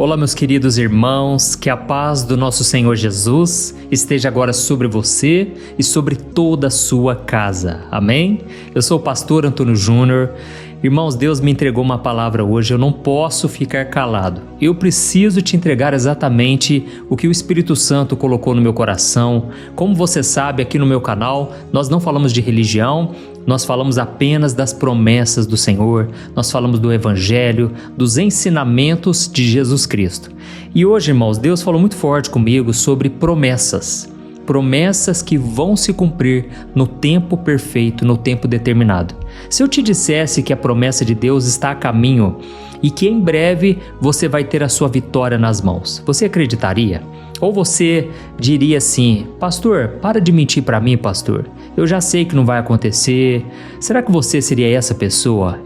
Olá, meus queridos irmãos, que a paz do nosso Senhor Jesus esteja agora sobre você e sobre toda a sua casa. Amém? Eu sou o pastor Antônio Júnior. Irmãos, Deus me entregou uma palavra hoje, eu não posso ficar calado. Eu preciso te entregar exatamente o que o Espírito Santo colocou no meu coração. Como você sabe, aqui no meu canal, nós não falamos de religião, nós falamos apenas das promessas do Senhor, nós falamos do Evangelho, dos ensinamentos de Jesus Cristo. E hoje, irmãos, Deus falou muito forte comigo sobre promessas. Promessas que vão se cumprir no tempo perfeito, no tempo determinado. Se eu te dissesse que a promessa de Deus está a caminho e que em breve você vai ter a sua vitória nas mãos, você acreditaria? Ou você diria assim: pastor, para de mentir para mim, pastor, eu já sei que não vai acontecer. Será que você seria essa pessoa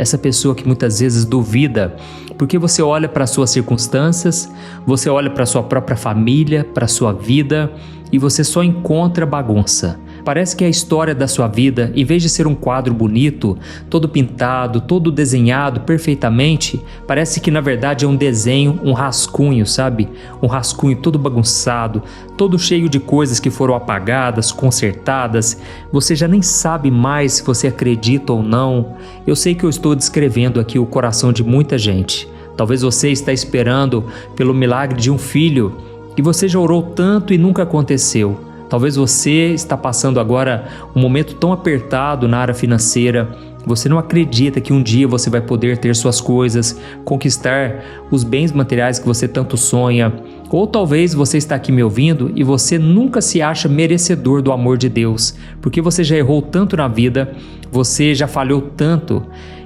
que muitas vezes duvida, porque você olha para as suas circunstâncias, você olha para a sua própria família, para a sua vida e você só encontra bagunça? Parece que a história da sua vida, em vez de ser um quadro bonito, todo pintado, todo desenhado perfeitamente, parece que na verdade é um desenho, um rascunho, sabe? Um rascunho todo bagunçado, todo cheio de coisas que foram apagadas, consertadas. Você já nem sabe mais se você acredita ou não. Eu sei que eu estou descrevendo aqui o coração de muita gente. Talvez você está esperando pelo milagre de um filho e você já orou tanto e nunca aconteceu. Talvez você está passando agora um momento tão apertado na área financeira. Você não acredita que um dia você vai poder ter suas coisas, conquistar os bens materiais que você tanto sonha. Ou talvez você está aqui me ouvindo e você nunca se acha merecedor do amor de Deus, porque você já errou tanto na vida, você já falhou tanto,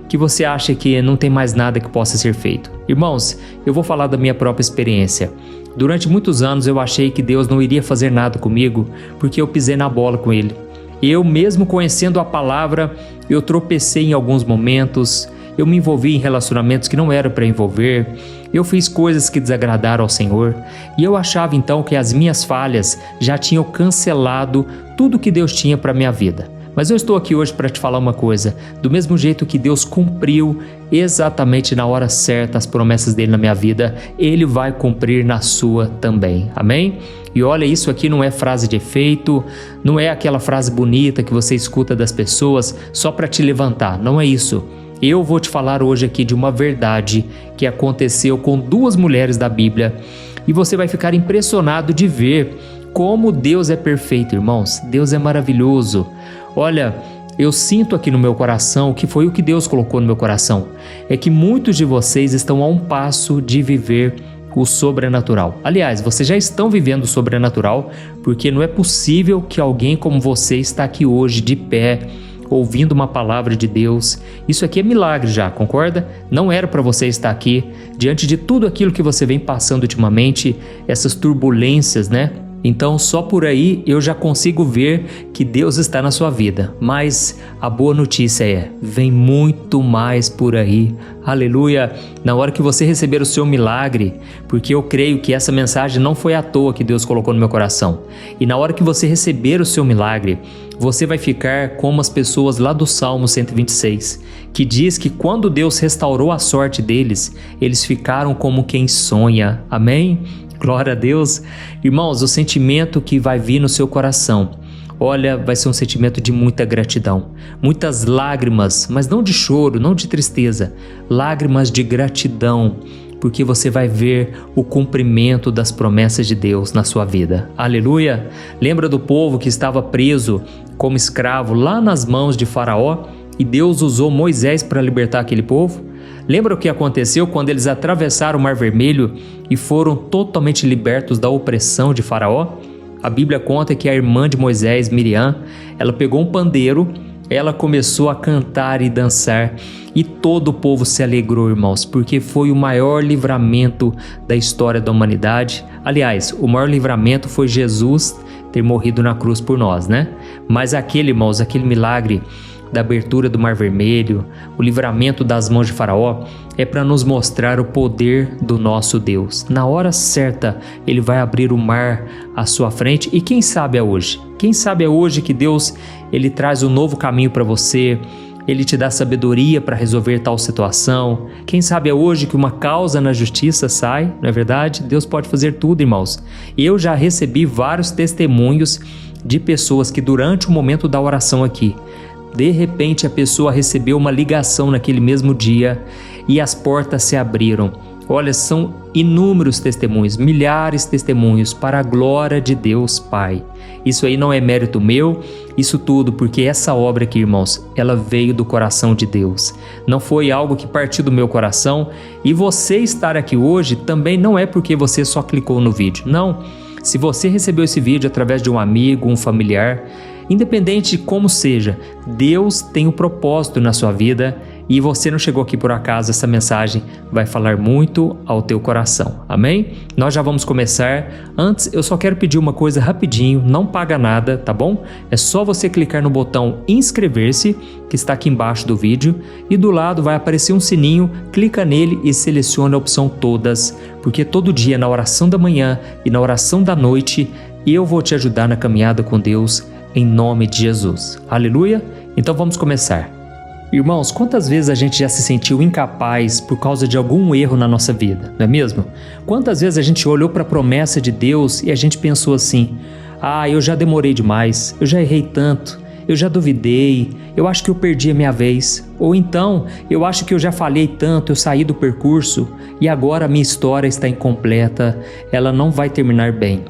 que você acha que não tem mais nada que possa ser feito. Irmãos, eu vou falar da minha própria experiência. Durante muitos anos eu achei que Deus não iria fazer nada comigo porque eu pisei na bola com Ele. Eu, mesmo conhecendo a palavra, eu tropecei em alguns momentos, eu me envolvi em relacionamentos que não eram para envolver, eu fiz coisas que desagradaram ao Senhor e eu achava então que as minhas falhas já tinham cancelado tudo que Deus tinha para a minha vida. Mas eu estou aqui hoje para te falar uma coisa: do mesmo jeito que Deus cumpriu exatamente na hora certa as promessas dele na minha vida, Ele vai cumprir na sua também, amém? E olha, isso aqui não é frase de efeito, não é aquela frase bonita que você escuta das pessoas só para te levantar, não é isso. Eu vou te falar hoje aqui de uma verdade que aconteceu com duas mulheres da Bíblia e você vai ficar impressionado de ver como Deus é perfeito, irmãos. Deus é maravilhoso. Olha, eu sinto aqui no meu coração, que foi o que Deus colocou no meu coração, é que muitos de vocês estão a um passo de viver o sobrenatural. Aliás, vocês já estão vivendo o sobrenatural, porque não é possível que alguém como você está aqui hoje de pé, ouvindo uma palavra de Deus. Isso aqui é milagre já, concorda? Não era para você estar aqui, diante de tudo aquilo que você vem passando ultimamente, essas turbulências, né? Então só por aí eu já consigo ver que Deus está na sua vida. Mas a boa notícia é, vem muito mais por aí. Aleluia! Na hora que você receber o seu milagre, porque eu creio que essa mensagem não foi à toa que Deus colocou no meu coração. E na hora que você receber o seu milagre, você vai ficar como as pessoas lá do Salmo 126, que diz que quando Deus restaurou a sorte deles, eles ficaram como quem sonha. Amém? Glória a Deus. Irmãos, o sentimento que vai vir no seu coração, olha, vai ser um sentimento de muita gratidão. Muitas lágrimas, mas não de choro, não de tristeza. Lágrimas de gratidão, porque você vai ver o cumprimento das promessas de Deus na sua vida. Aleluia! Lembra do povo que estava preso como escravo lá nas mãos de Faraó e Deus usou Moisés para libertar aquele povo? Lembra o que aconteceu quando eles atravessaram o Mar Vermelho e foram totalmente libertos da opressão de Faraó? A Bíblia conta que a irmã de Moisés, Miriam, ela pegou um pandeiro, ela começou a cantar e dançar e todo o povo se alegrou, irmãos, porque foi o maior livramento da história da humanidade. Aliás, o maior livramento foi Jesus ter morrido na cruz por nós, né? Mas irmãos, aquele milagre da abertura do Mar Vermelho, o livramento das mãos de Faraó, é para nos mostrar o poder do nosso Deus. Na hora certa, Ele vai abrir o mar à sua frente e quem sabe é hoje? Quem sabe é hoje que Deus, Ele traz um novo caminho para você, Ele te dá sabedoria para resolver tal situação. Quem sabe é hoje que uma causa na justiça sai, não é verdade? Deus pode fazer tudo, irmãos. Eu já recebi vários testemunhos de pessoas que durante o momento da oração aqui, de repente a pessoa recebeu uma ligação naquele mesmo dia e as portas se abriram. Olha, são inúmeros testemunhos, milhares de testemunhos para a glória de Deus Pai. Isso aí não é mérito meu, isso tudo porque essa obra aqui, irmãos, ela veio do coração de Deus. Não foi algo que partiu do meu coração, e você estar aqui hoje também não é porque você só clicou no vídeo, não. Se você recebeu esse vídeo através de um amigo, um familiar, independente de como seja, Deus tem um propósito na sua vida e você não chegou aqui por acaso. Essa mensagem vai falar muito ao teu coração, amém? Nós já vamos começar. Antes, eu só quero pedir uma coisa rapidinho, não paga nada, tá bom? É só você clicar no botão inscrever-se, que está aqui embaixo do vídeo, e do lado vai aparecer um sininho, clica nele e seleciona a opção todas, porque todo dia na oração da manhã e na oração da noite, eu vou te ajudar na caminhada com Deus, em nome de Jesus. Aleluia? Então vamos começar. Irmãos, quantas vezes a gente já se sentiu incapaz por causa de algum erro na nossa vida, não é mesmo? Quantas vezes a gente olhou para a promessa de Deus e a gente pensou assim: eu já demorei demais, eu já errei tanto, eu já duvidei, eu acho que eu perdi a minha vez. Ou então, eu acho que eu já falhei tanto, eu saí do percurso e agora a minha história está incompleta, ela não vai terminar bem.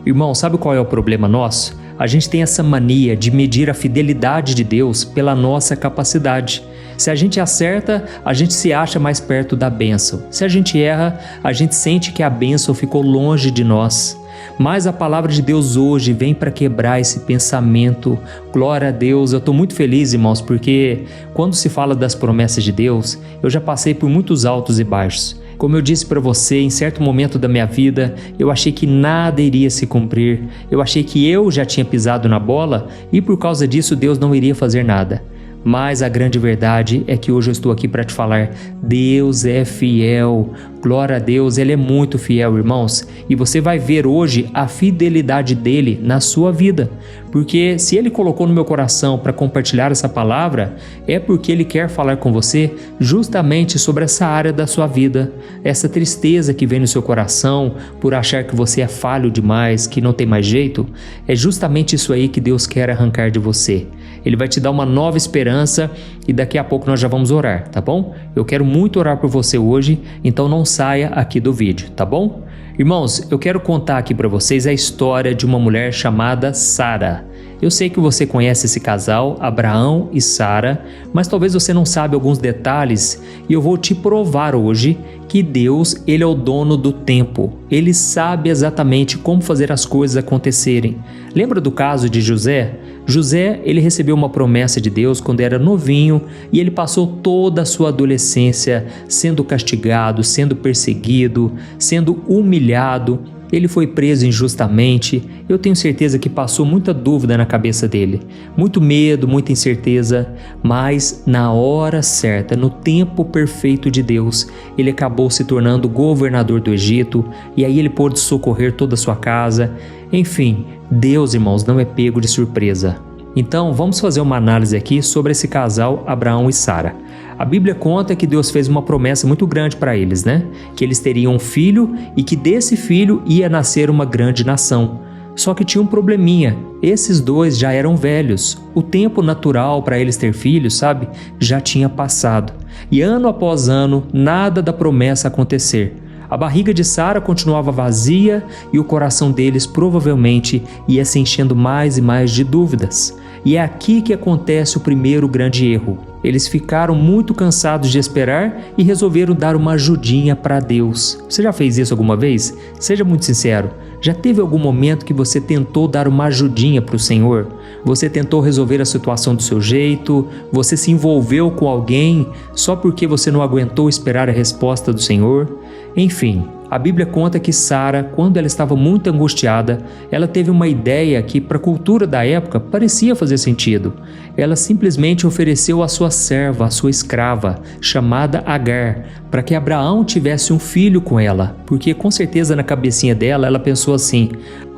Irmão, sabe qual é o problema nosso? A gente tem essa mania de medir a fidelidade de Deus pela nossa capacidade. Se a gente acerta, a gente se acha mais perto da bênção. Se a gente erra, a gente sente que a bênção ficou longe de nós. Mas a palavra de Deus hoje vem para quebrar esse pensamento. Glória a Deus, eu estou muito feliz, irmãos, porque quando se fala das promessas de Deus, eu já passei por muitos altos e baixos. Como eu disse para você, em certo momento da minha vida, eu achei que nada iria se cumprir. Eu achei que eu já tinha pisado na bola e por causa disso Deus não iria fazer nada. Mas a grande verdade é que hoje eu estou aqui para te falar: Deus é fiel. Glória a Deus, Ele é muito fiel, irmãos. E você vai ver hoje a fidelidade dEle na sua vida. Porque se Ele colocou no meu coração para compartilhar essa palavra, é porque Ele quer falar com você justamente sobre essa área da sua vida. Essa tristeza que vem no seu coração por achar que você é falho demais, que não tem mais jeito, é justamente isso aí que Deus quer arrancar de você. Ele vai te dar uma nova esperança e daqui a pouco nós já vamos orar, tá bom? Eu quero muito orar por você hoje, então não saia aqui do vídeo, tá bom? Irmãos, eu quero contar aqui para vocês a história de uma mulher chamada Sara. Eu sei que você conhece esse casal, Abraão e Sara, mas talvez você não saiba alguns detalhes e eu vou te provar hoje que Deus, Ele é o dono do tempo. Ele sabe exatamente como fazer as coisas acontecerem. Lembra do caso de José? José, ele recebeu uma promessa de Deus quando era novinho e ele passou toda a sua adolescência sendo castigado, sendo perseguido, sendo humilhado. Ele foi preso injustamente. Eu tenho certeza que passou muita dúvida na cabeça dele, muito medo, muita incerteza, mas na hora certa, no tempo perfeito de Deus, ele acabou se tornando governador do Egito e aí ele pôde socorrer toda a sua casa. Enfim, Deus, irmãos, não é pego de surpresa. Então, vamos fazer uma análise aqui sobre esse casal, Abraão e Sara. A Bíblia conta que Deus fez uma promessa muito grande para eles, né? Que eles teriam um filho e que desse filho ia nascer uma grande nação. Só que tinha um probleminha, esses dois já eram velhos. O tempo natural para eles ter filhos, sabe? Já tinha passado. E ano após ano, nada da promessa acontecer. A barriga de Sara continuava vazia e o coração deles provavelmente ia se enchendo mais e mais de dúvidas. E é aqui que acontece o primeiro grande erro. Eles ficaram muito cansados de esperar e resolveram dar uma ajudinha para Deus. Você já fez isso alguma vez? Seja muito sincero. Já teve algum momento que você tentou dar uma ajudinha para o Senhor? Você tentou resolver a situação do seu jeito? Você se envolveu com alguém só porque você não aguentou esperar a resposta do Senhor? Enfim, a Bíblia conta que Sara, quando ela estava muito angustiada, ela teve uma ideia que para a cultura da época parecia fazer sentido. Ela simplesmente ofereceu a sua serva, a sua escrava, chamada Agar, para que Abraão tivesse um filho com ela, porque com certeza na cabecinha dela ela pensou assim: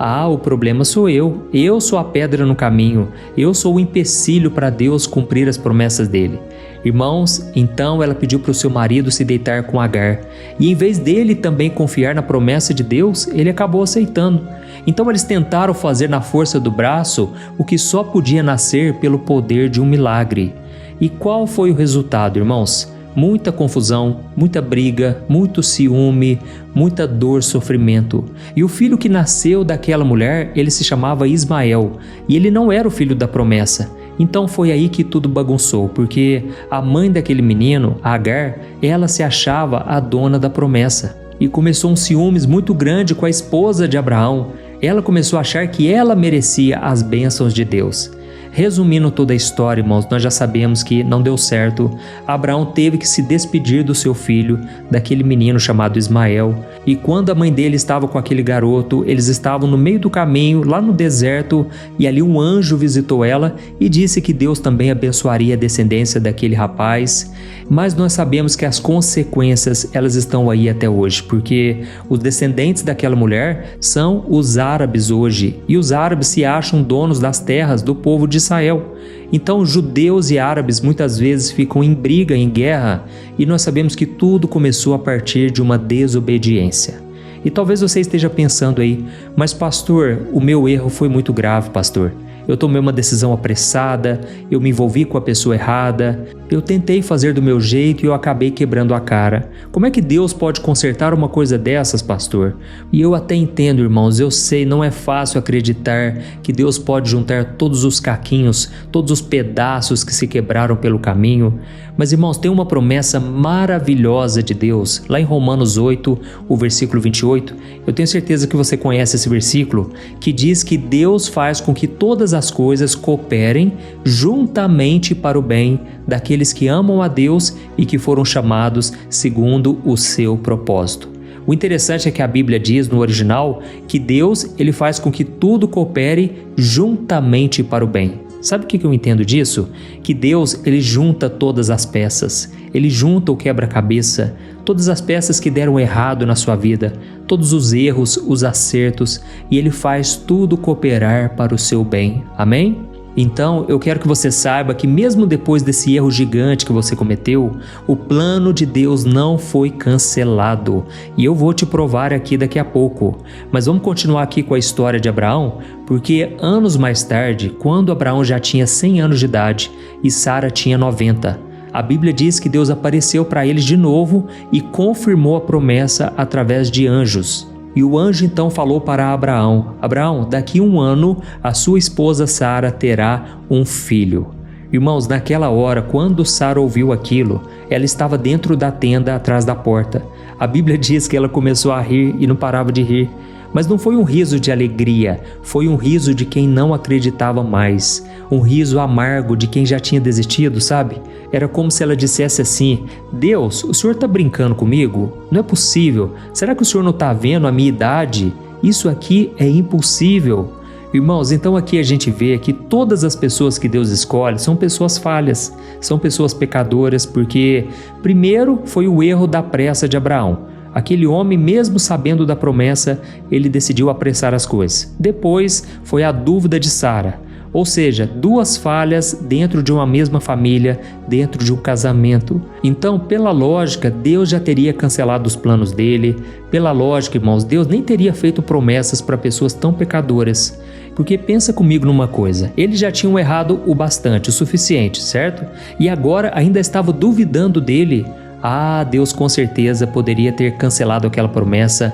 Ah, o problema sou eu sou a pedra no caminho, eu sou o empecilho para Deus cumprir as promessas dele. Irmãos, então ela pediu para o seu marido se deitar com Agar, e em vez dele também confiar na promessa de Deus, ele acabou aceitando. Então eles tentaram fazer na força do braço o que só podia nascer pelo poder de um milagre. E qual foi o resultado, irmãos? Muita confusão, muita briga, muito ciúme, muita dor, sofrimento. E o filho que nasceu daquela mulher, ele se chamava Ismael, e ele não era o filho da promessa. Então foi aí que tudo bagunçou, porque a mãe daquele menino, Agar, ela se achava a dona da promessa. E começou um ciúmes muito grande com a esposa de Abraão. Ela começou a achar que ela merecia as bênçãos de Deus. Resumindo toda a história, irmãos, nós já sabemos que não deu certo. Abraão teve que se despedir do seu filho, daquele menino chamado Ismael. E quando a mãe dele estava com aquele garoto, eles estavam no meio do caminho, lá no deserto, e ali um anjo visitou ela e disse que Deus também abençoaria a descendência daquele rapaz. Mas nós sabemos que as consequências, elas estão aí até hoje, porque os descendentes daquela mulher são os árabes hoje, e os árabes se acham donos das terras do povo de Israel. Então judeus e árabes muitas vezes ficam em briga, em guerra, e nós sabemos que tudo começou a partir de uma desobediência. E talvez você esteja pensando aí, mas pastor, o meu erro foi muito grave, pastor. Eu tomei uma decisão apressada, eu me envolvi com a pessoa errada, eu tentei fazer do meu jeito e eu acabei quebrando a cara. Como é que Deus pode consertar uma coisa dessas, pastor? E eu até entendo, irmãos, eu sei, não é fácil acreditar que Deus pode juntar todos os caquinhos, todos os pedaços que se quebraram pelo caminho. Mas, irmãos, tem uma promessa maravilhosa de Deus, lá em Romanos 8, o versículo 28. Eu tenho certeza que você conhece esse versículo, que diz que Deus faz com que todas as coisas cooperem juntamente para o bem daqueles que amam a Deus e que foram chamados segundo o seu propósito. O interessante é que a Bíblia diz no original que Deus, ele faz com que tudo coopere juntamente para o bem. Sabe o que eu entendo disso? Que Deus, ele junta todas as peças, ele junta o quebra-cabeça, todas as peças que deram errado na sua vida, todos os erros, os acertos, e ele faz tudo cooperar para o seu bem. Amém? Então, eu quero que você saiba que mesmo depois desse erro gigante que você cometeu, o plano de Deus não foi cancelado. E eu vou te provar aqui daqui a pouco. Mas vamos continuar aqui com a história de Abraão, porque anos mais tarde, quando Abraão já tinha 100 anos de idade e Sara tinha 90, a Bíblia diz que Deus apareceu para eles de novo e confirmou a promessa através de anjos. E o anjo então falou para Abraão: Abraão, daqui a 1 ano a sua esposa Sara terá um filho. Irmãos, naquela hora, quando Sara ouviu aquilo, ela estava dentro da tenda atrás da porta. A Bíblia diz que ela começou a rir e não parava de rir. Mas não foi um riso de alegria, foi um riso de quem não acreditava mais, um riso amargo de quem já tinha desistido, sabe? Era como se ela dissesse assim: Deus, o Senhor está brincando comigo? Não é possível. Será que o Senhor não está vendo a minha idade? Isso aqui é impossível. Irmãos, então aqui a gente vê que todas as pessoas que Deus escolhe são pessoas falhas, são pessoas pecadoras, porque primeiro foi o erro da pressa de Abraão. Aquele homem, mesmo sabendo da promessa, ele decidiu apressar as coisas. Depois foi a dúvida de Sara, ou seja, 2 falhas dentro de uma mesma família, dentro de um casamento. Então, pela lógica, Deus já teria cancelado os planos dele. Pela lógica, irmãos, Deus nem teria feito promessas para pessoas tão pecadoras. Porque pensa comigo numa coisa, eles já tinham errado o bastante, o suficiente, certo? E agora ainda estava duvidando dele. Ah, Deus com certeza poderia ter cancelado aquela promessa,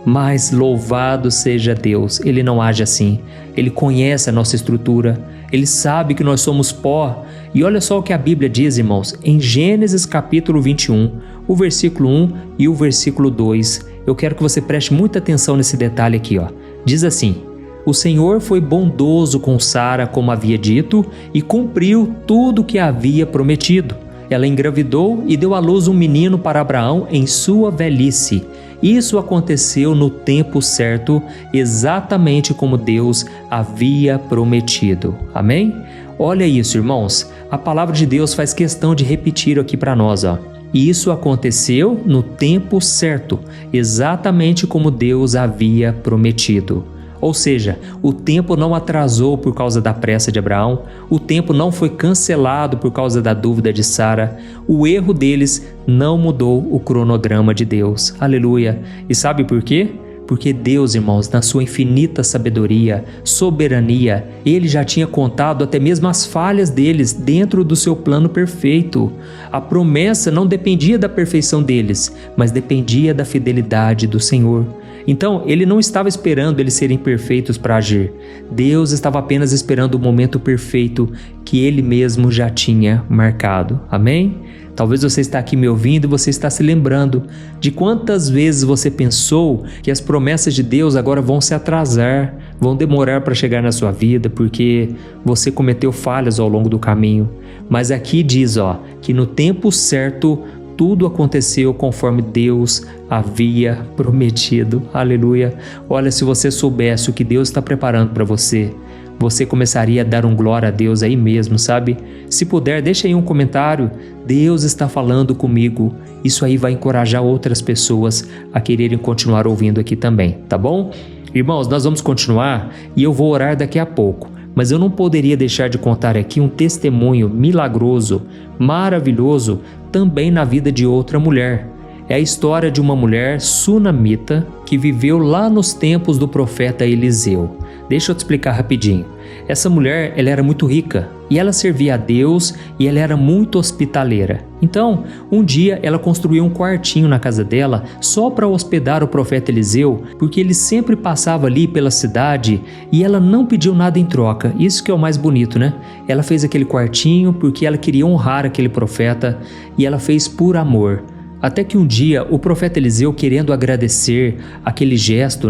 mas louvado seja Deus, Ele não age assim. Ele conhece a nossa estrutura, Ele sabe que nós somos pó. E olha só o que a Bíblia diz, irmãos, em Gênesis capítulo 21, o versículo 1 e o versículo 2. Eu quero que você preste muita atenção nesse detalhe aqui, ó. Diz assim: o Senhor foi bondoso com Sara, como havia dito, e cumpriu tudo o que havia prometido. Ela engravidou e deu à luz um menino para Abraão em sua velhice. Isso aconteceu no tempo certo, exatamente como Deus havia prometido. Amém? Olha isso, irmãos. A palavra de Deus faz questão de repetir aqui para nós, ó. Isso aconteceu no tempo certo, exatamente como Deus havia prometido. Ou seja, o tempo não atrasou por causa da pressa de Abraão, o tempo não foi cancelado por causa da dúvida de Sara, o erro deles não mudou o cronograma de Deus. Aleluia! E sabe por quê? Porque Deus, irmãos, na sua infinita sabedoria, soberania, Ele já tinha contado até mesmo as falhas deles dentro do seu plano perfeito. A promessa não dependia da perfeição deles, mas dependia da fidelidade do Senhor. Então, Ele não estava esperando eles serem perfeitos para agir. Deus estava apenas esperando o momento perfeito que Ele mesmo já tinha marcado. Amém? Talvez você está aqui me ouvindo e você está se lembrando de quantas vezes você pensou que as promessas de Deus agora vão se atrasar, vão demorar para chegar na sua vida porque você cometeu falhas ao longo do caminho. Mas aqui diz, que no tempo certo tudo aconteceu conforme Deus havia prometido. Aleluia! Olha, se você soubesse o que Deus está preparando para você, você começaria a dar um glória a Deus aí mesmo, sabe? Se puder, deixa aí um comentário. Deus está falando comigo. Isso aí vai encorajar outras pessoas a quererem continuar ouvindo aqui também, tá bom? Irmãos, nós vamos continuar e eu vou orar daqui a pouco. Mas eu não poderia deixar de contar aqui um testemunho milagroso, maravilhoso, também na vida de outra mulher. É a história de uma mulher sunamita que viveu lá nos tempos do profeta Eliseu. Deixa eu te explicar rapidinho. Essa mulher, ela era muito rica e ela servia a Deus e ela era muito hospitaleira. Então, um dia ela construiu um quartinho na casa dela só para hospedar o profeta Eliseu, porque ele sempre passava ali pela cidade e ela não pediu nada em troca. Isso que é o mais bonito, né? Ela fez aquele quartinho porque ela queria honrar aquele profeta e ela fez por amor. Até que um dia o profeta Eliseu, querendo agradecer aquele gesto,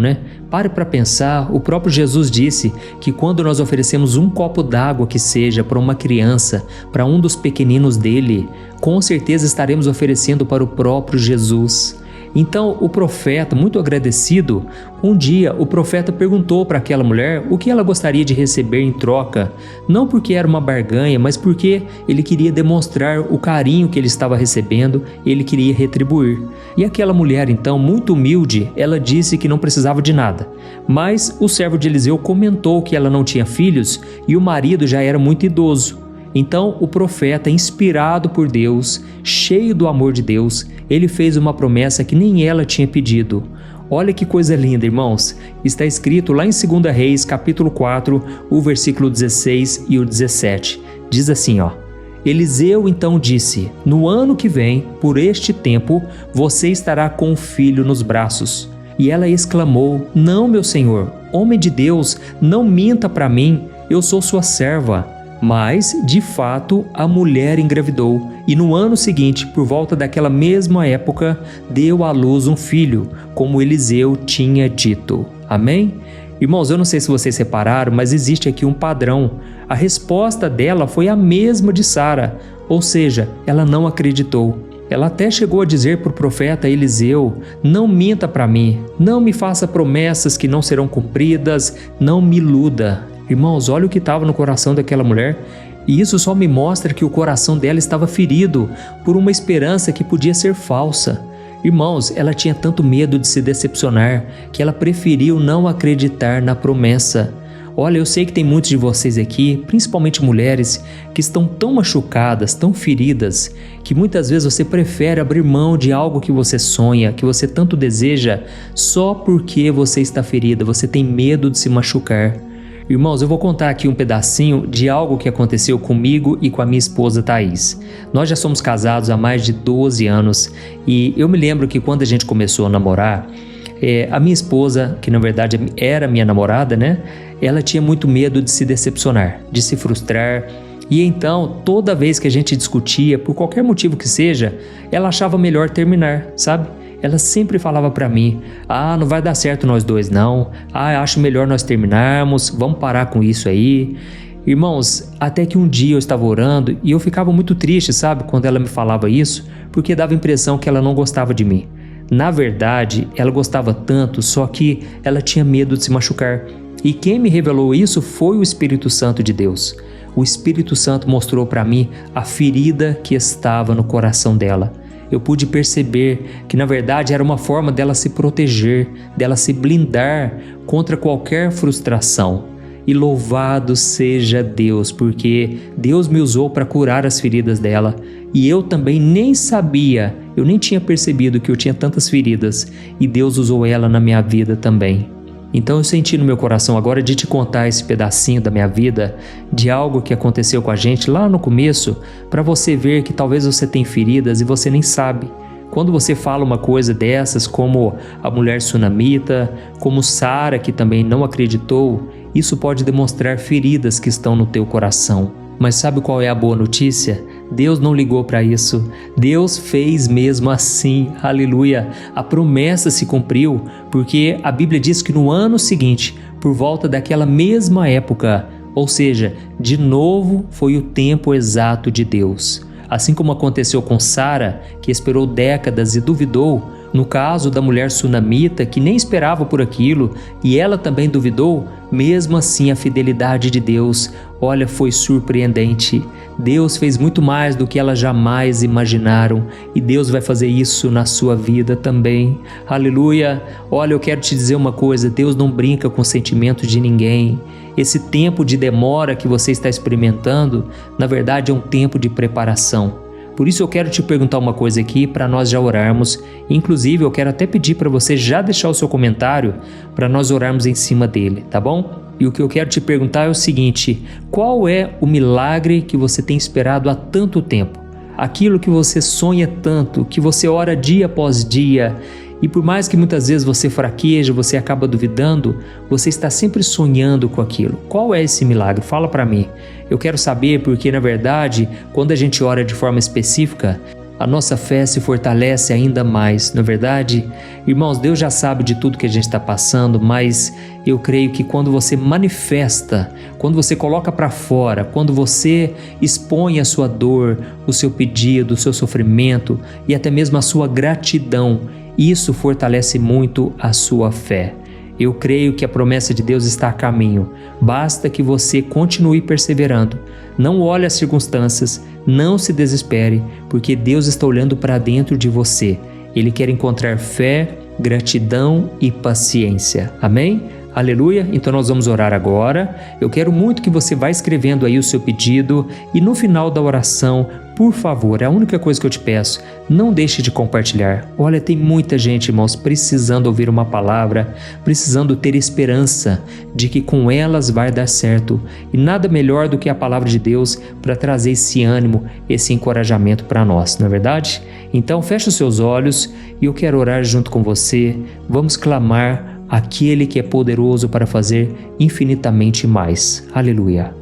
Pare para pensar, o próprio Jesus disse que quando nós oferecemos um copo d'água que seja para uma criança, para um dos pequeninos dele, com certeza estaremos oferecendo para o próprio Jesus. Então o profeta, muito agradecido, um dia o profeta perguntou para aquela mulher o que ela gostaria de receber em troca, não porque era uma barganha, mas porque ele queria demonstrar o carinho que ele estava recebendo, ele queria retribuir. E aquela mulher então, muito humilde, ela disse que não precisava de nada, mas o servo de Eliseu comentou que ela não tinha filhos e o marido já era muito idoso. Então o profeta, inspirado por Deus, cheio do amor de Deus, ele fez uma promessa que nem ela tinha pedido. Olha que coisa linda, irmãos. Está escrito lá em 2 Reis, capítulo 4, o versículo 16 e o 17. Diz assim, Eliseu então disse: no ano que vem, por este tempo, você estará com um filho nos braços. E ela exclamou: não, meu senhor, homem de Deus, não minta para mim, eu sou sua serva. Mas, de fato, a mulher engravidou e no ano seguinte, por volta daquela mesma época, deu à luz um filho, como Eliseu tinha dito. Amém? Irmãos, eu não sei se vocês repararam, mas existe aqui um padrão. A resposta dela foi a mesma de Sara, ou seja, ela não acreditou. Ela até chegou a dizer para o profeta Eliseu: não minta para mim, não me faça promessas que não serão cumpridas, não me iluda. Irmãos, olha o que estava no coração daquela mulher, e isso só me mostra que o coração dela estava ferido por uma esperança que podia ser falsa. Irmãos, ela tinha tanto medo de se decepcionar que ela preferiu não acreditar na promessa. Olha, eu sei que tem muitos de vocês aqui, principalmente mulheres, que estão tão machucadas, tão feridas, que muitas vezes você prefere abrir mão de algo que você sonha, que você tanto deseja, só porque você está ferida, você tem medo de se machucar. Irmãos, eu vou contar aqui um pedacinho de algo que aconteceu comigo e com a minha esposa Thaís. Nós já somos casados há mais de 12 anos e eu me lembro que quando a gente começou a namorar, a minha esposa, que na verdade era minha namorada, ela tinha muito medo de se decepcionar, de se frustrar. E então, toda vez que a gente discutia, por qualquer motivo que seja, ela achava melhor terminar, sabe? Ela sempre falava para mim: não vai dar certo nós dois não, acho melhor nós terminarmos, vamos parar com isso aí. Irmãos, até que um dia eu estava orando e eu ficava muito triste, sabe, quando ela me falava isso, porque dava a impressão que ela não gostava de mim. Na verdade, ela gostava tanto, só que ela tinha medo de se machucar. E quem me revelou isso foi o Espírito Santo de Deus. O Espírito Santo mostrou para mim a ferida que estava no coração dela. eu pude perceber que na verdade era uma forma dela se proteger, dela se blindar contra qualquer frustração. E louvado seja Deus, porque Deus me usou para curar as feridas dela. E eu também nem sabia, eu nem tinha percebido que eu tinha tantas feridas. E Deus usou ela na minha vida também. Então eu senti no meu coração agora de te contar esse pedacinho da minha vida, de algo que aconteceu com a gente lá no começo, para você ver que talvez você tenha feridas e você nem sabe. Quando você fala uma coisa dessas, como a mulher sunamita, como Sara, que também não acreditou, isso pode demonstrar feridas que estão no teu coração. Mas sabe qual é a boa notícia? Deus não ligou para isso. Deus fez mesmo assim. Aleluia! A promessa se cumpriu, porque a Bíblia diz que no ano seguinte, por volta daquela mesma época, ou seja, de novo foi o tempo exato de Deus. Assim como aconteceu com Sara, que esperou décadas e duvidou, no caso da mulher sunamita, que nem esperava por aquilo, e ela também duvidou, mesmo assim a fidelidade de Deus, olha, foi surpreendente. Deus fez muito mais do que elas jamais imaginaram, e Deus vai fazer isso na sua vida também. Aleluia! Olha, eu quero te dizer uma coisa, Deus não brinca com o sentimento de ninguém. Esse tempo de demora que você está experimentando, na verdade é um tempo de preparação. Por isso eu quero te perguntar uma coisa aqui para nós já orarmos. Inclusive eu quero até pedir para você já deixar o seu comentário para nós orarmos em cima dele, tá bom? E o que eu quero te perguntar é o seguinte: qual é o milagre que você tem esperado há tanto tempo? Aquilo que você sonha tanto, que você ora dia após dia, e por mais que muitas vezes você fraqueja, você acaba duvidando, você está sempre sonhando com aquilo. Qual é esse milagre? Fala para mim. Eu quero saber, porque na verdade, quando a gente ora de forma específica, a nossa fé se fortalece ainda mais, não é verdade? Irmãos, Deus já sabe de tudo que a gente está passando, mas eu creio que quando você manifesta, quando você coloca para fora, quando você expõe a sua dor, o seu pedido, o seu sofrimento e até mesmo a sua gratidão, isso fortalece muito a sua fé. Eu creio que a promessa de Deus está a caminho. Basta que você continue perseverando. Não olhe as circunstâncias, não se desespere, porque Deus está olhando para dentro de você. Ele quer encontrar fé, gratidão e paciência. Amém? Aleluia? Então nós vamos orar agora. Eu quero muito que você vá escrevendo aí o seu pedido e no final da oração, por favor, é a única coisa que eu te peço, não deixe de compartilhar. Olha, tem muita gente, irmãos, precisando ouvir uma palavra, precisando ter esperança de que com elas vai dar certo. E nada melhor do que a palavra de Deus para trazer esse ânimo, esse encorajamento para nós, não é verdade? Então feche os seus olhos e eu quero orar junto com você. Vamos clamar aquele que é poderoso para fazer infinitamente mais. Aleluia.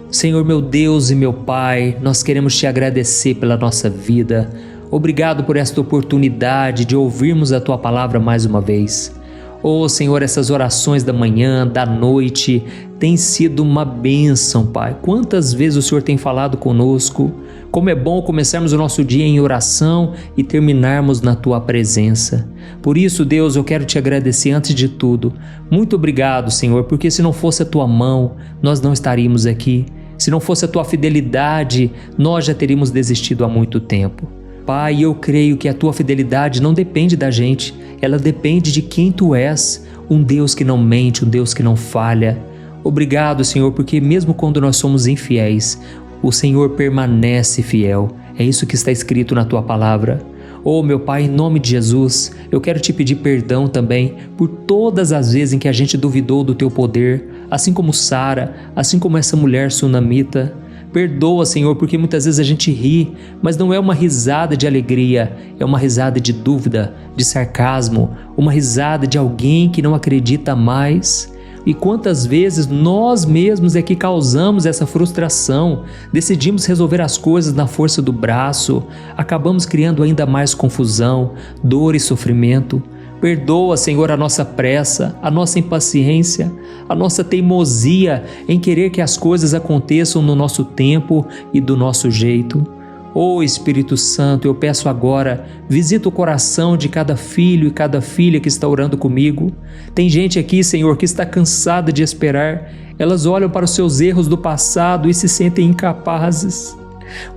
Senhor meu Deus e meu Pai, nós queremos te agradecer pela nossa vida. Obrigado por esta oportunidade de ouvirmos a Tua palavra mais uma vez. Oh Senhor, essas orações da manhã, da noite, têm sido uma bênção, Pai. Quantas vezes o Senhor tem falado conosco? Como é bom começarmos o nosso dia em oração e terminarmos na Tua presença. Por isso, Deus, eu quero te agradecer antes de tudo. Muito obrigado, Senhor, porque se não fosse a Tua mão, nós não estaríamos aqui. Se não fosse a Tua fidelidade, nós já teríamos desistido há muito tempo. Pai, eu creio que a Tua fidelidade não depende da gente, ela depende de quem Tu és, um Deus que não mente, um Deus que não falha. Obrigado, Senhor, porque mesmo quando nós somos infiéis, o Senhor permanece fiel. É isso que está escrito na Tua palavra. Oh, meu Pai, em nome de Jesus, eu quero te pedir perdão também por todas as vezes em que a gente duvidou do Teu poder, assim como Sara, assim como essa mulher sunamita. Perdoa, Senhor, porque muitas vezes a gente ri, mas não é uma risada de alegria, é uma risada de dúvida, de sarcasmo, uma risada de alguém que não acredita mais. E quantas vezes nós mesmos é que causamos essa frustração, decidimos resolver as coisas na força do braço, acabamos criando ainda mais confusão, dor e sofrimento. Perdoa, Senhor, a nossa pressa, a nossa impaciência, a nossa teimosia em querer que as coisas aconteçam no nosso tempo e do nosso jeito. Oh Espírito Santo, eu peço agora, visita o coração de cada filho e cada filha que está orando comigo. Tem gente aqui, Senhor, que está cansada de esperar. Elas olham para os seus erros do passado e se sentem incapazes.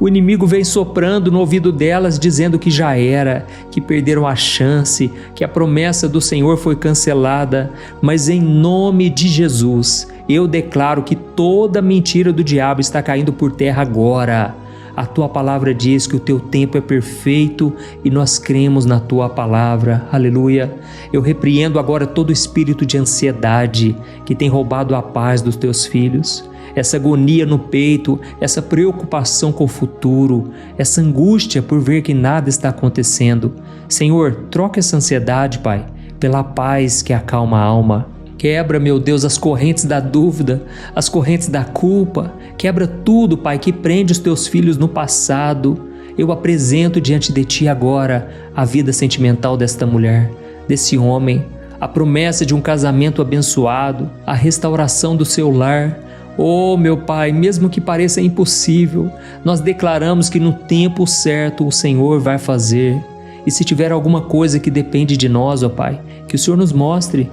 O inimigo vem soprando no ouvido delas, dizendo que já era, que perderam a chance, que a promessa do Senhor foi cancelada. Mas em nome de Jesus, eu declaro que toda mentira do diabo está caindo por terra agora. A tua palavra diz que o teu tempo é perfeito e nós cremos na tua palavra. Aleluia. Eu repreendo agora todo espírito de ansiedade que tem roubado a paz dos teus filhos. Essa agonia no peito, essa preocupação com o futuro, essa angústia por ver que nada está acontecendo. Senhor, troca essa ansiedade, Pai, pela paz que acalma a alma. Quebra, meu Deus, as correntes da dúvida, as correntes da culpa. Quebra tudo, Pai, que prende os teus filhos no passado. Eu apresento diante de Ti agora a vida sentimental desta mulher, desse homem, a promessa de um casamento abençoado, a restauração do seu lar. Oh, meu Pai, mesmo que pareça impossível, nós declaramos que no tempo certo o Senhor vai fazer. E se tiver alguma coisa que depende de nós, ó Pai, que o Senhor nos mostre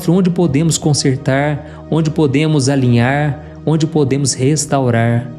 onde podemos consertar, onde podemos alinhar, onde podemos restaurar.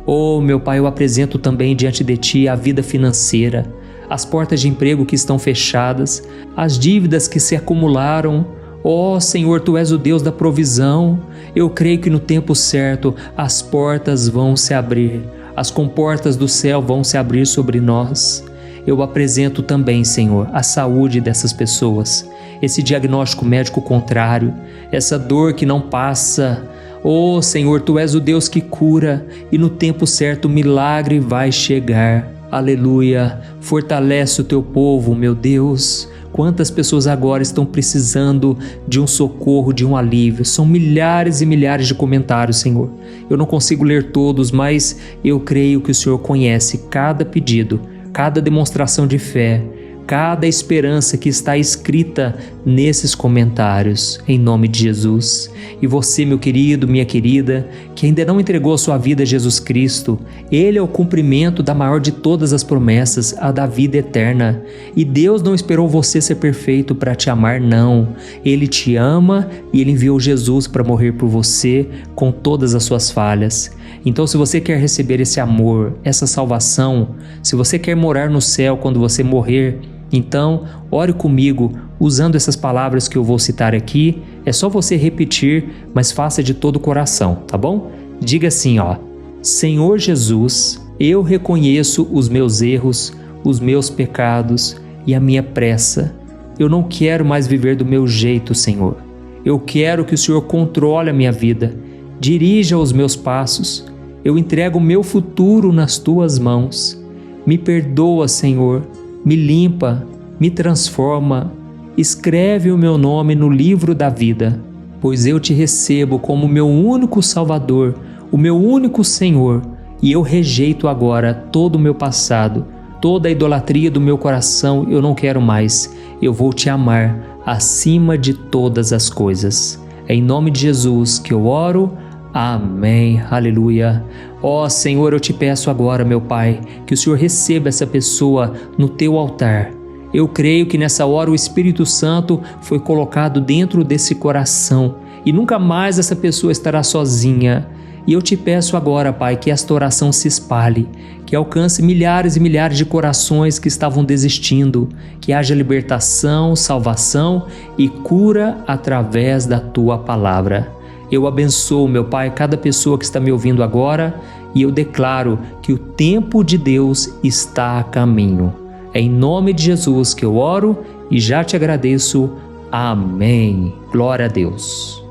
Oh, meu Pai, eu apresento também diante de Ti a vida financeira, as portas de emprego que estão fechadas, as dívidas que se acumularam. Oh, Senhor, Tu és o Deus da provisão. Eu creio que no tempo certo as portas vão se abrir, as comportas do céu vão se abrir sobre nós. Eu apresento também, Senhor, a saúde dessas pessoas, esse diagnóstico médico contrário, essa dor que não passa. Oh, Senhor, Tu és o Deus que cura e no tempo certo o milagre vai chegar. Aleluia! Fortalece o Teu povo, meu Deus. Quantas pessoas agora estão precisando de um socorro, de um alívio? São milhares e milhares de comentários, Senhor. Eu não consigo ler todos, mas eu creio que o Senhor conhece cada pedido, cada demonstração de fé, cada esperança que está escrita nesses comentários, em nome de Jesus. E você, meu querido, minha querida, que ainda não entregou a sua vida a Jesus Cristo, Ele é o cumprimento da maior de todas as promessas, a da vida eterna. E Deus não esperou você ser perfeito para te amar, não. Ele te ama e Ele enviou Jesus para morrer por você com todas as suas falhas. Então, se você quer receber esse amor, essa salvação, se você quer morar no céu quando você morrer, então, ore comigo usando essas palavras que eu vou citar aqui. É só você repetir, mas faça de todo o coração, tá bom? Diga assim, ó: Senhor Jesus, eu reconheço os meus erros, os meus pecados e a minha pressa. Eu não quero mais viver do meu jeito, Senhor. Eu quero que o Senhor controle a minha vida, dirija os meus passos. Eu entrego o meu futuro nas Tuas mãos. Me perdoa, Senhor. Me limpa, me transforma, escreve o meu nome no livro da vida, pois eu Te recebo como meu único Salvador, o meu único Senhor, e eu rejeito agora todo o meu passado, toda a idolatria do meu coração eu não quero mais. Eu vou Te amar acima de todas as coisas. É em nome de Jesus que eu oro. Amém, aleluia. Ó Senhor, eu Te peço agora, meu Pai, que o Senhor receba essa pessoa no Teu altar. Eu creio que nessa hora o Espírito Santo foi colocado dentro desse coração e nunca mais essa pessoa estará sozinha. E eu Te peço agora, Pai, que esta oração se espalhe, que alcance milhares e milhares de corações que estavam desistindo, que haja libertação, salvação e cura através da Tua palavra. Eu abençoo, meu Pai, cada pessoa que está me ouvindo agora e eu declaro que o tempo de Deus está a caminho. É em nome de Jesus que eu oro e já Te agradeço. Amém. Glória a Deus.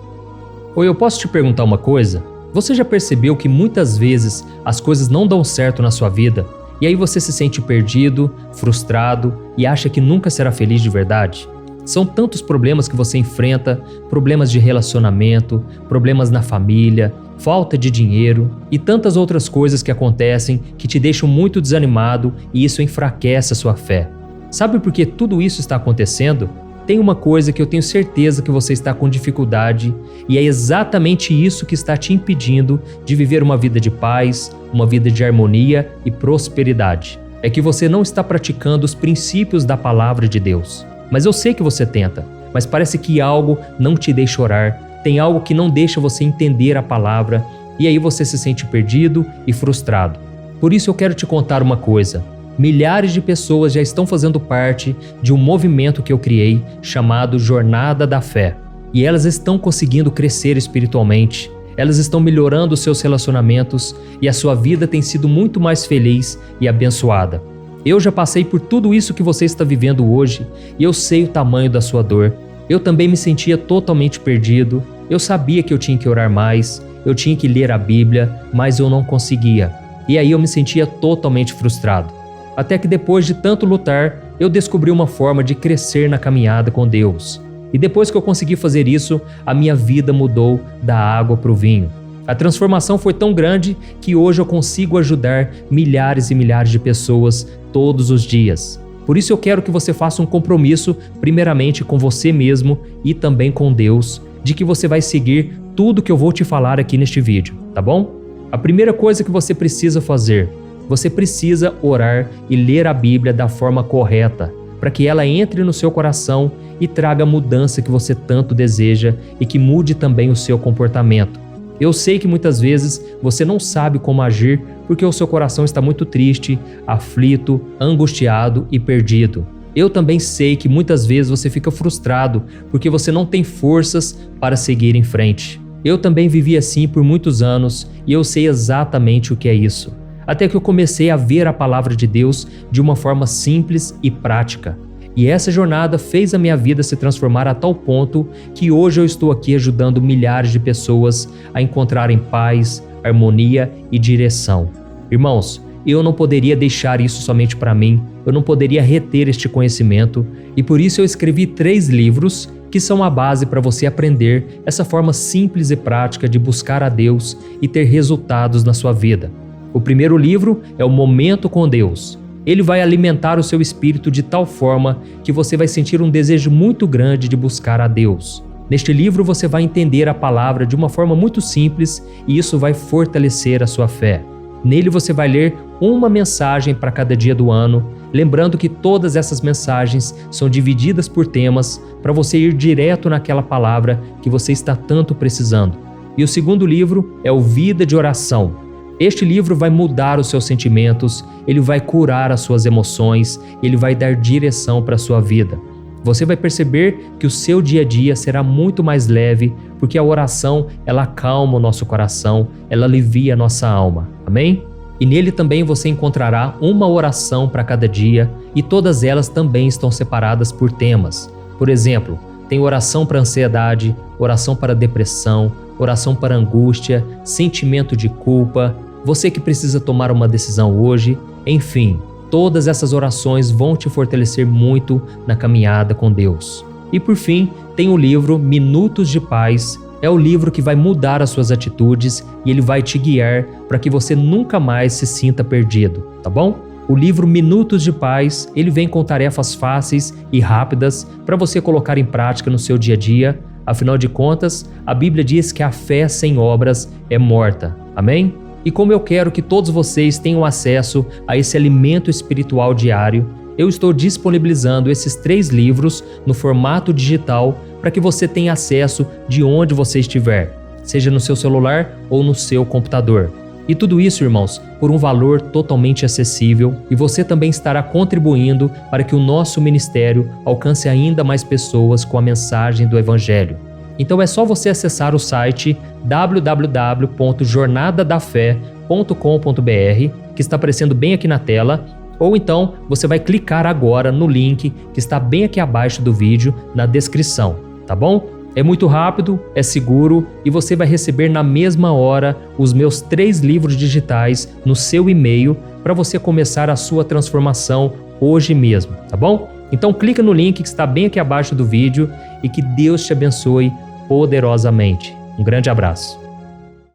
Oi, eu posso te perguntar uma coisa? Você já percebeu que muitas vezes as coisas não dão certo na sua vida e aí você se sente perdido, frustrado e acha que nunca será feliz de verdade? São tantos problemas que você enfrenta, problemas de relacionamento, problemas na família, falta de dinheiro e tantas outras coisas que acontecem que te deixam muito desanimado e isso enfraquece a sua fé. Sabe por que tudo isso está acontecendo? Tem uma coisa que eu tenho certeza que você está com dificuldade e é exatamente isso que está te impedindo de viver uma vida de paz, uma vida de harmonia e prosperidade. É que você não está praticando os princípios da palavra de Deus. Mas eu sei que você tenta, mas parece que algo não te deixa orar, tem algo que não deixa você entender a palavra e aí você se sente perdido e frustrado. Por isso eu quero te contar uma coisa. Milhares de pessoas já estão fazendo parte de um movimento que eu criei chamado Jornada da Fé. E elas estão conseguindo crescer espiritualmente. Elas estão melhorando seus relacionamentos e a sua vida tem sido muito mais feliz e abençoada. Eu já passei por tudo isso que você está vivendo hoje e eu sei o tamanho da sua dor. Eu também me sentia totalmente perdido. Eu sabia que eu tinha que orar mais, eu tinha que ler a Bíblia, mas eu não conseguia. E aí eu me sentia totalmente frustrado. Até que depois de tanto lutar, eu descobri uma forma de crescer na caminhada com Deus. E depois que eu consegui fazer isso, a minha vida mudou da água para o vinho. A transformação foi tão grande que hoje eu consigo ajudar milhares e milhares de pessoas todos os dias. Por isso eu quero que você faça um compromisso, primeiramente com você mesmo e também com Deus, de que você vai seguir tudo que eu vou te falar aqui neste vídeo, tá bom? A primeira coisa que você precisa fazer, você precisa orar e ler a Bíblia da forma correta, para que ela entre no seu coração e traga a mudança que você tanto deseja e que mude também o seu comportamento. Eu sei que muitas vezes você não sabe como agir porque o seu coração está muito triste, aflito, angustiado e perdido. Eu também sei que muitas vezes você fica frustrado porque você não tem forças para seguir em frente. Eu também vivi assim por muitos anos e eu sei exatamente o que é isso. Até que eu comecei a ver a palavra de Deus de uma forma simples e prática. E essa jornada fez a minha vida se transformar a tal ponto que hoje eu estou aqui ajudando milhares de pessoas a encontrarem paz, harmonia e direção. Irmãos, eu não poderia deixar isso somente para mim, eu não poderia reter este conhecimento e por isso eu escrevi 3 livros que são a base para você aprender essa forma simples e prática de buscar a Deus e ter resultados na sua vida. O primeiro livro é o Momento com Deus. Ele vai alimentar o seu espírito de tal forma que você vai sentir um desejo muito grande de buscar a Deus. Neste livro você vai entender a palavra de uma forma muito simples e isso vai fortalecer a sua fé. Nele você vai ler uma mensagem para cada dia do ano, lembrando que todas essas mensagens são divididas por temas para você ir direto naquela palavra que você está tanto precisando. E o segundo livro é o Vida de Oração. Este livro vai mudar os seus sentimentos, ele vai curar as suas emoções, ele vai dar direção para a sua vida. Você vai perceber que o seu dia a dia será muito mais leve, porque a oração, ela acalma o nosso coração, ela alivia a nossa alma. Amém? E nele também você encontrará uma oração para cada dia e todas elas também estão separadas por temas. Por exemplo, tem oração para ansiedade, oração para depressão, oração para angústia, sentimento de culpa, você que precisa tomar uma decisão hoje, enfim, todas essas orações vão te fortalecer muito na caminhada com Deus. E por fim, tem o livro Minutos de Paz, é o livro que vai mudar as suas atitudes e ele vai te guiar para que você nunca mais se sinta perdido, tá bom? O livro Minutos de Paz, ele vem com tarefas fáceis e rápidas para você colocar em prática no seu dia a dia. Afinal de contas, a Bíblia diz que a fé sem obras é morta. Amém? E como eu quero que todos vocês tenham acesso a esse alimento espiritual diário, eu estou disponibilizando esses 3 livros no formato digital para que você tenha acesso de onde você estiver, seja no seu celular ou no seu computador. E tudo isso, irmãos, por um valor totalmente acessível e você também estará contribuindo para que o nosso ministério alcance ainda mais pessoas com a mensagem do Evangelho. Então é só você acessar o site www.jornadadafé.com.br, que está aparecendo bem aqui na tela, ou então você vai clicar agora no link que está bem aqui abaixo do vídeo, na descrição, tá bom? É muito rápido, é seguro e você vai receber na mesma hora os meus 3 livros digitais no seu e-mail para você começar a sua transformação hoje mesmo, tá bom? Então clica no link que está bem aqui abaixo do vídeo e que Deus te abençoe poderosamente. Um grande abraço.